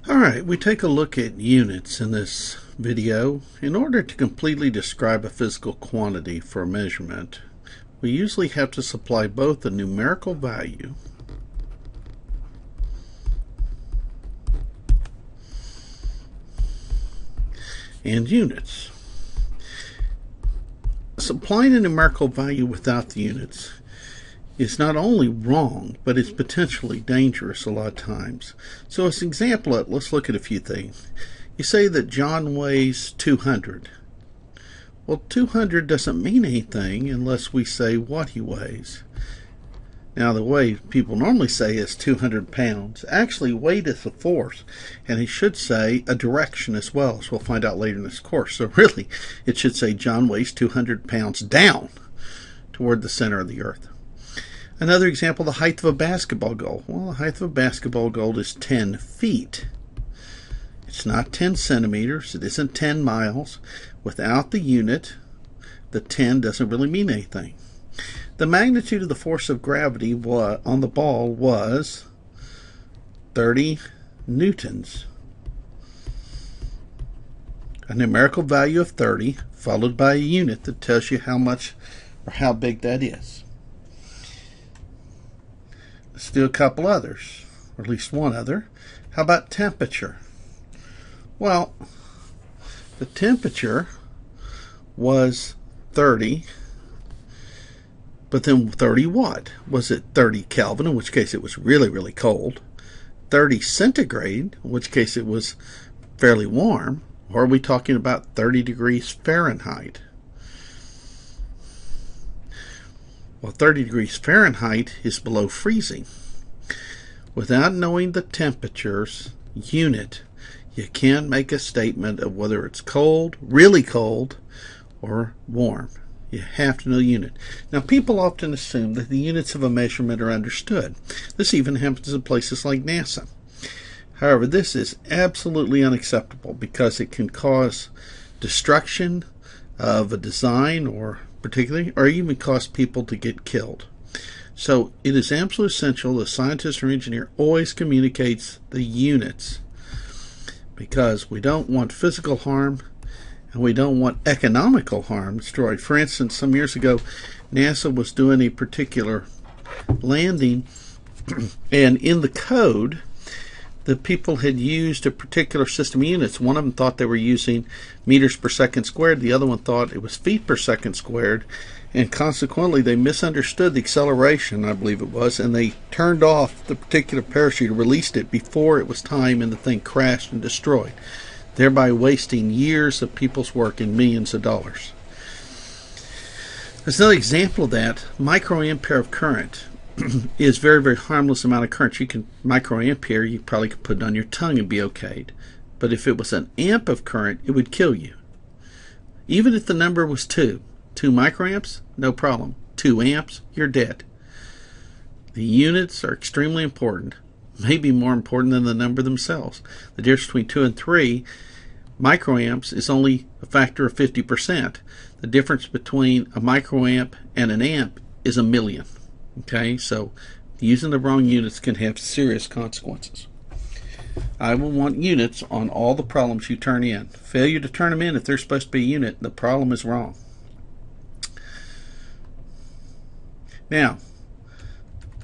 Alright, we take a look at units in this video. In order to completely describe a physical quantity for a measurement, we usually have to supply both a numerical value and units. Supplying a numerical value without the units is not only wrong, but it's potentially dangerous a lot of times. So as an example, let's look at a few things. You say that John weighs 200. Well, 200 doesn't mean anything unless we say what he weighs. Now, the way people normally say is 200 pounds. Actually, weight is a force, and he should say a direction as well, as we'll find out later in this course. So really, it should say John weighs 200 pounds down toward the center of the earth. Another example, the height of a basketball goal. Well, the height of a basketball goal is 10 feet. It's not 10 centimeters. It isn't 10 miles. Without the unit, the 10 doesn't really mean anything. The magnitude of the force of gravity on the ball was 30 newtons. A numerical value of 30 followed by a unit that tells you how much or how big that is. Let's do a couple others, or at least one other. How about temperature? Well, the temperature was 30, but then 30 what? Was it 30 Kelvin, in which case it was really, really cold? 30 centigrade, in which case it was fairly warm? Or are we talking about 30 degrees Fahrenheit? Well, 30 degrees Fahrenheit is below freezing. Without knowing the temperature's unit, you can't make a statement of whether it's cold, really cold, or warm. You have to know the unit. Now, people often assume that the units of a measurement are understood. This even happens in places like NASA. However, this is absolutely unacceptable because it can cause destruction of a design or even cause people to get killed. So it is absolutely essential that scientist or engineer always communicates the units, because we don't want physical harm and we don't want economical harm destroyed. For instance, some years ago, NASA was doing a particular landing, and in the code, the people had used a particular system of units. One of them thought they were using meters per second squared. The other one thought it was feet per second squared. And consequently, they misunderstood the acceleration, I believe it was, and they turned off the particular parachute, released it before it was time, and the thing crashed and destroyed, thereby wasting years of people's work and millions of dollars. As another example of that, microampere of current is very, very harmless amount of current. Microampere, you probably could put it on your tongue and be okayed. But if it was an amp of current, it would kill you. Even if the number was 2 microamps, no problem. 2 amps, you're dead. The units are extremely important, maybe more important than the number themselves. The difference between 2 and 3 microamps is only a factor of 50%. The difference between a microamp and an amp is a million. Okay, so using the wrong units can have serious consequences. I will want units on all the problems you turn in. Failure to turn them in if they're supposed to be a unit, the problem is wrong. Now,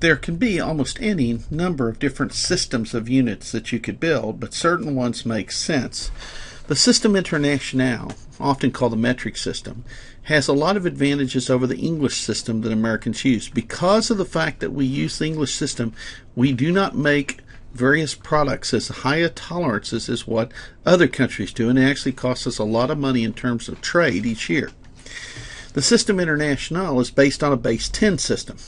there can be almost any number of different systems of units that you could build, but certain ones make sense. The System International, often called the metric system, has a lot of advantages over the English system that Americans use. Because of the fact that we use the English system, we do not make various products as high a tolerances as what other countries do, and it actually costs us a lot of money in terms of trade each year. The System International is based on a base 10 system.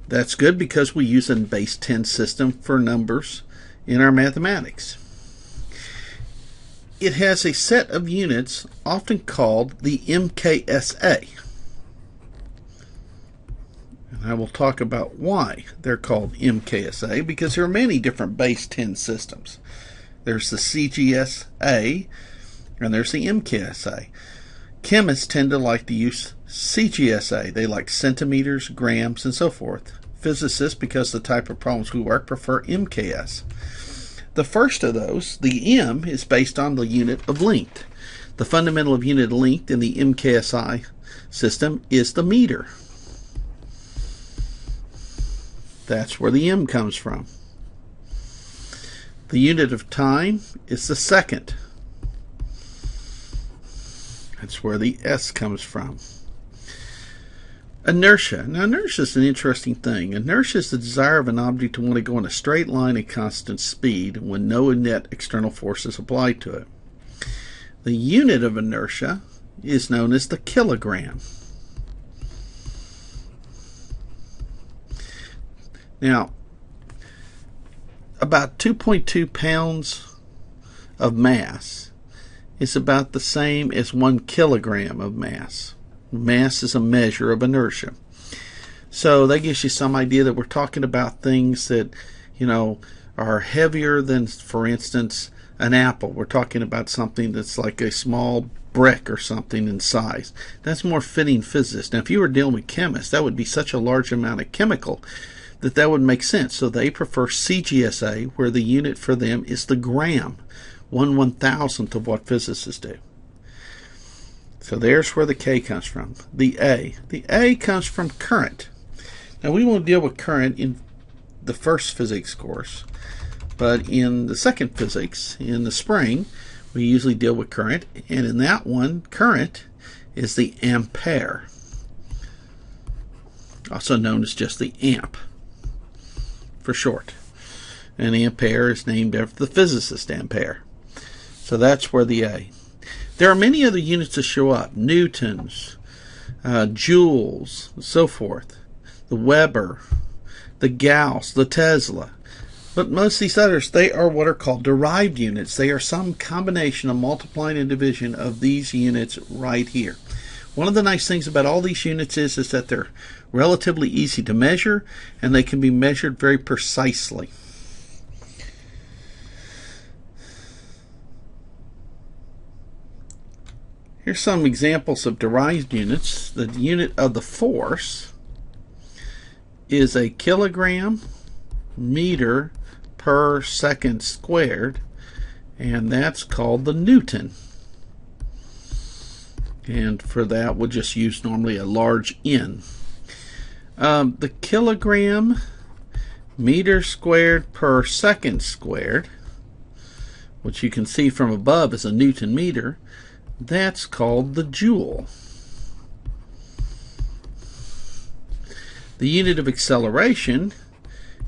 That's good because we use a base 10 system for numbers in our mathematics. It has a set of units often called the MKSA. And I will talk about why they're called MKSA, because there are many different base 10 systems. There's the CGSA and there's the MKSA. Chemists tend to like to use CGSA. They like centimeters, grams, and so forth. Physicists, because of the type of problems we work, prefer MKS. The first of those, the m, is based on the unit of length. The fundamental of unit of length in the MKSA system is the meter. That's where the m comes from. The unit of time is the second. That's where the s comes from. Inertia. Now, inertia is an interesting thing. Inertia is the desire of an object to want to go in a straight line at constant speed when no net external force is applied to it. The unit of inertia is known as the kilogram. Now, about 2.2 pounds of mass is about the same as 1 kilogram of mass. Mass is a measure of inertia. So that gives you some idea that we're talking about things that, are heavier than, for instance, an apple. We're talking about something that's like a small brick or something in size. That's more fitting physics. Now, if you were dealing with chemists, that would be such a large amount of chemical that would make sense. So they prefer CGSA, where the unit for them is the gram, 1/1000th of what physicists do. So there's where the K comes from. The A comes from current. Now, we won't deal with current in the first physics course, but in the second physics, in the spring, we usually deal with current, and in that one, current is the ampere, also known as just the amp for short. And ampere is named after the physicist Ampere. So that's where the A. There are many other units that show up: newtons, joules, and so forth. The Weber, the Gauss, the Tesla. But most of these others, they are what are called derived units. They are some combination of multiplying and division of these units right here. One of the nice things about all these units is that they're relatively easy to measure, and they can be measured very precisely. Here's some examples of derived units. The unit of the force is a kilogram meter per second squared, and that's called the Newton. And for that, we'll just use normally a large N. The kilogram meter squared per second squared, which you can see from above is a Newton meter, that's called the joule. The unit of acceleration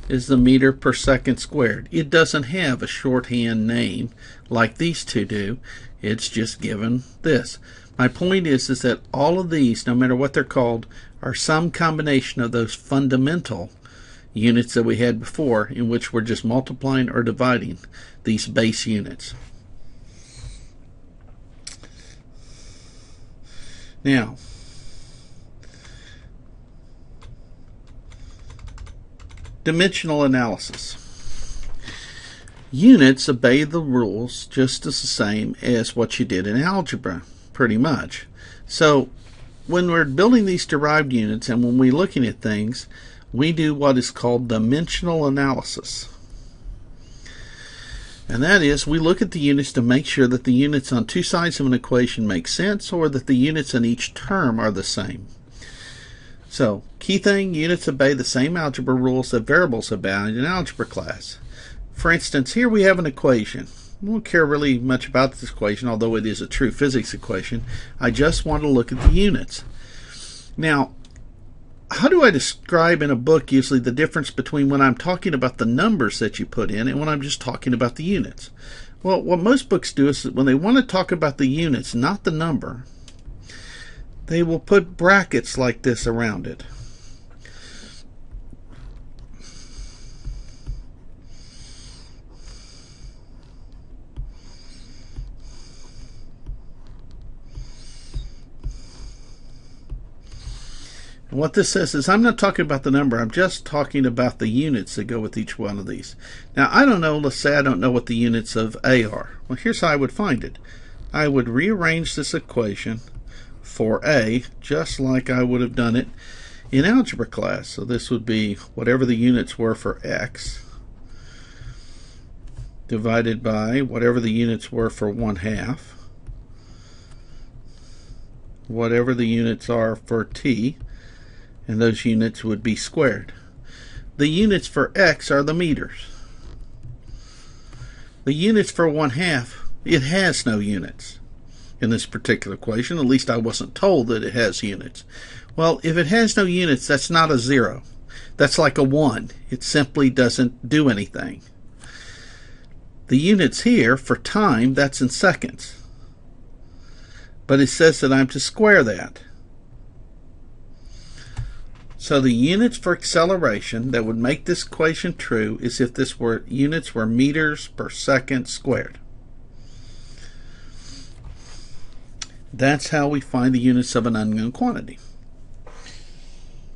is the meter per second squared. It doesn't have a shorthand name like these two do. It's just given this. My point is that all of these, no matter what they're called, are some combination of those fundamental units that we had before, in which we're just multiplying or dividing these base units. Now, dimensional analysis. Units obey the rules just as the same as what you did in algebra, pretty much. So when we're building these derived units and when we're looking at things, we do what is called dimensional analysis. And that is, we look at the units to make sure that the units on two sides of an equation make sense, or that the units in each term are the same. So, key thing, units obey the same algebra rules that variables obey in algebra class. For instance, here we have an equation. I don't care really much about this equation, although it is a true physics equation. I just want to look at the units. Now, how do I describe in a book usually the difference between when I'm talking about the numbers that you put in and when I'm just talking about the units? Well, what most books do is that when they want to talk about the units, not the number, they will put brackets like this around it. And what this says is I'm not talking about the number, I'm just talking about the units that go with each one of these. Now, I don't know, let's say I don't know what the units of A are. Well, here's how I would find it. I would rearrange this equation for A just like I would have done it in algebra class. So this would be whatever the units were for X divided by whatever the units were for 1/2, whatever the units are for t, and those units would be squared. The units for x are the meters. The units for 1/2, it has no units in this particular equation. At least I wasn't told that it has units. Well, if it has no units, that's not a 0. That's like a 1. It simply doesn't do anything. The units here for time, that's in seconds. But it says that I'm to square that. So the units for acceleration that would make this equation true is if this were units were meters per second squared. That's how we find the units of an unknown quantity.